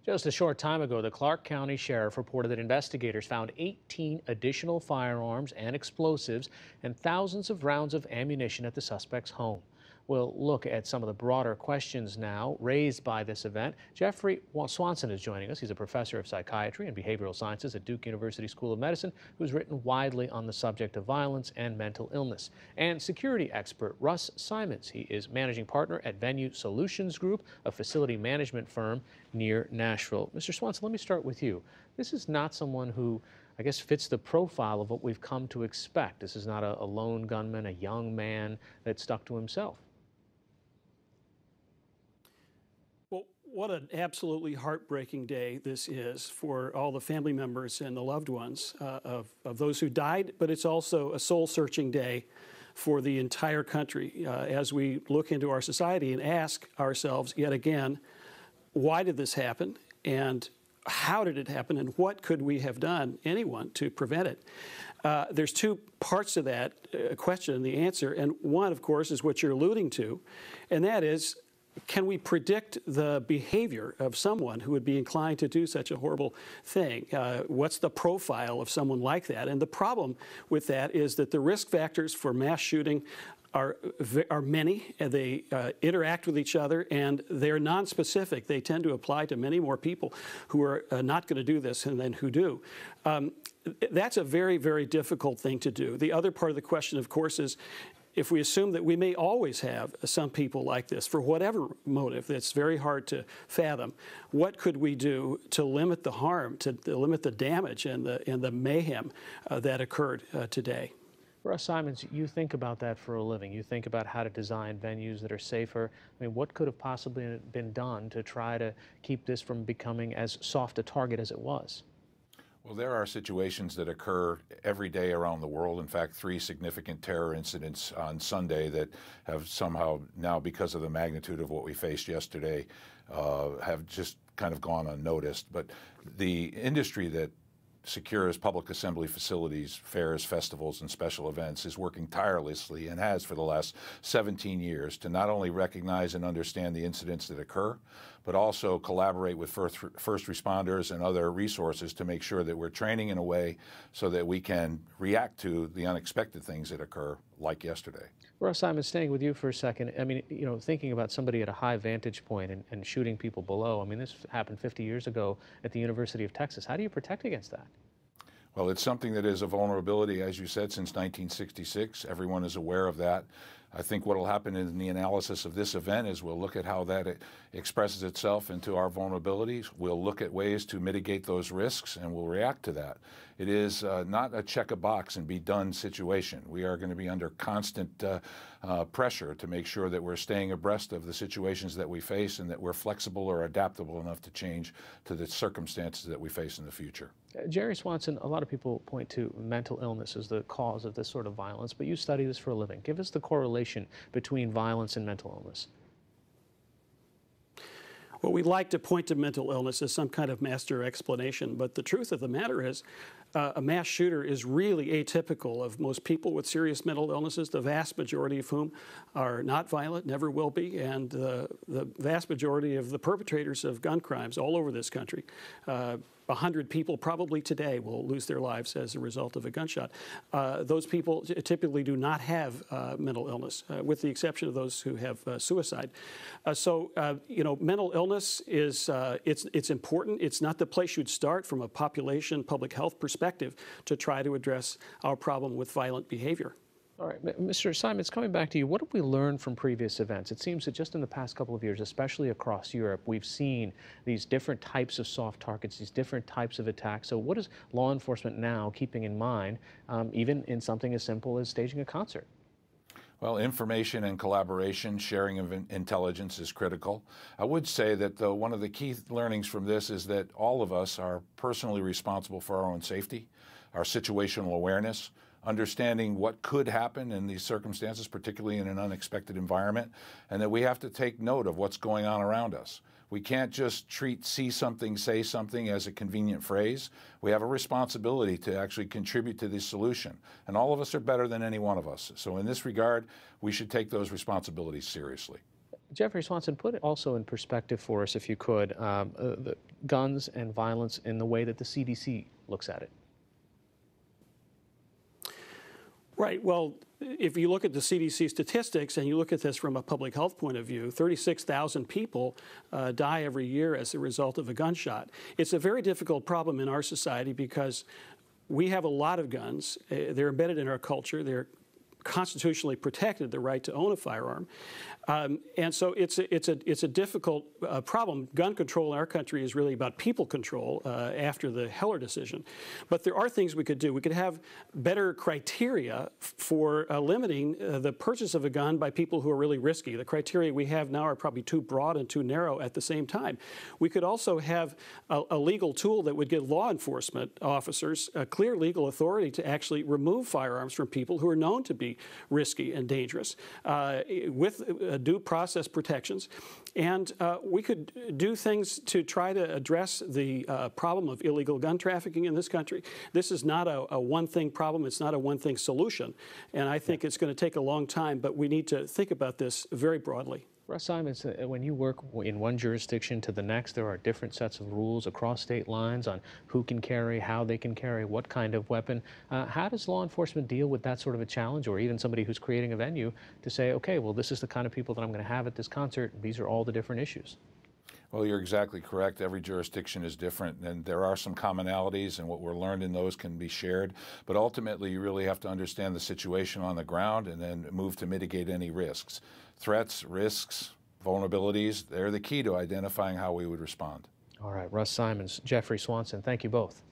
Just a short time ago, the Clark County Sheriff reported that investigators found 18 additional firearms and explosives and thousands of rounds of ammunition at the suspect's home. We'll look at some of the broader questions now raised by this event. Swanson is joining us. He's a professor of psychiatry and behavioral sciences at Duke University School of Medicine, who's written widely on the subject of violence and mental illness. And security expert Russ Simons. He is managing partner at Venue Solutions Group, a facility management firm near Nashville. Mr. Swanson, let me start with you. This is not someone who, I guess, fits the profile of what we've come to expect. This is not a lone gunman, a young man that stuck to himself. What an absolutely heartbreaking day this is for all the family members and the loved ones of those who died, but it's also a soul-searching day for the entire country as we look into our society and ask ourselves yet again, why did this happen, and how did it happen, and what could we have done, anyone, to prevent it? There's two parts to that question and the answer, and one, of course, is what you're alluding to, and that is, can we predict the behavior of someone who would be inclined to do such a horrible thing? What's the profile of someone like that? And the problem with that is that the risk factors for mass shooting are many, and they interact with each other, and they're nonspecific. They tend to apply to many more people who are not going to do this than who do. That's a very, very difficult thing to do. The other part of the question, of course, is if we assume that we may always have some people like this, for whatever motive that's very hard to fathom, what could we do to limit the harm, to limit the damage and the mayhem that occurred today? Russ Simons, you think about that for a living. You think about how to design venues that are safer. I mean, what could have possibly been done to try to keep this from becoming as soft a target as it was? Well, there are situations that occur every day around the world. In fact, 3 significant terror incidents on Sunday that have somehow now, because of the magnitude of what we faced yesterday, have just kind of gone unnoticed. But the industry that secures public assembly facilities, fairs, festivals, and special events is working tirelessly and has for the last 17 years to not only recognize and understand the incidents that occur, but also collaborate with first responders and other resources to make sure that we're training in a way so that we can react to the unexpected things that occur, like yesterday. Russ Simons, staying with you for a second. I mean, you know, thinking about somebody at a high vantage point and shooting people below. I mean, this happened 50 years ago at the University of Texas. How do you protect against that? Well, it's something that is a vulnerability, as you said, since 1966. Everyone is aware of that. I think what will happen in the analysis of this event is we'll look at how that expresses itself into our vulnerabilities. We'll look at ways to mitigate those risks, and we'll react to that. It is not a check a box and be done situation. We are going to be under constant pressure to make sure that we're staying abreast of the situations that we face and that we're flexible or adaptable enough to change to the circumstances that we face in the future. Jerry Swanson, a lot of people point to mental illness as the cause of this sort of violence, but you study this for a living. Give us the correlation between violence and mental illness. Well, we like to point to mental illness as some kind of master explanation, but the truth of the matter is a mass shooter is really atypical of most people with serious mental illnesses, the vast majority of whom are not violent, never will be, and the vast majority of the perpetrators of gun crimes all over this country, 100 people probably today will lose their lives as a result of a gunshot. Those people typically do not have mental illness, with the exception of those who have suicide. You know, mental illness is it's important. It's not the place you'd start from a population public health perspective to try to address our problem with violent behavior. All right, Mr. Simons, coming back to you, what have we learned from previous events? It seems that just in the past couple of years, especially across Europe, we've seen these different types of soft targets, these different types of attacks. So what is law enforcement now keeping in mind, even in something as simple as staging a concert? Well, information and collaboration, sharing of intelligence is critical. I would say that, though, one of the key learnings from this is that all of us are personally responsible for our own safety, our situational awareness, understanding what could happen in these circumstances, particularly in an unexpected environment, and that we have to take note of what's going on around us. We can't just treat see something, say something as a convenient phrase. We have a responsibility to actually contribute to the solution. And all of us are better than any one of us. So in this regard, we should take those responsibilities seriously. Jeffrey Swanson, put it also in perspective for us, if you could, guns and violence in the way that the CDC looks at it? Right. Well, if you look at the CDC statistics and you look at this from a public health point of view, 36,000 people die every year as a result of a gunshot. It's a very difficult problem in our society because we have a lot of guns. They're embedded in our culture. They're constitutionally protected, the right to own a firearm. And so it's a difficult problem. Gun control in our country is really about people control after the Heller decision. But there are things we could do. We could have better criteria for limiting the purchase of a gun by people who are really risky. The criteria we have now are probably too broad and too narrow at the same time. We could also have a legal tool that would give law enforcement officers a clear legal authority to actually remove firearms from people who are known to be risky and dangerous with due process protections. And we could do things to try to address the problem of illegal gun trafficking in this country. This is not a one-thing problem. It's not a one-thing solution. And I think it's going to take a long time, but we need to think about this very broadly. Russ Simons, when you work in one jurisdiction to the next, there are different sets of rules across state lines on who can carry, how they can carry, what kind of weapon. How does law enforcement deal with that sort of a challenge, or even somebody who's creating a venue to say, okay, well, this is the kind of people that I'm going to have at this concert. These are all the different issues. Well, you're exactly correct. Every jurisdiction is different, and there are some commonalities, and what we're learned in those can be shared. But ultimately, you really have to understand the situation on the ground and then move to mitigate any risks. Threats, risks, vulnerabilities, they're the key to identifying how we would respond. All right, Russ Simons, Jeffrey Swanson, thank you both.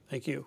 Thank you.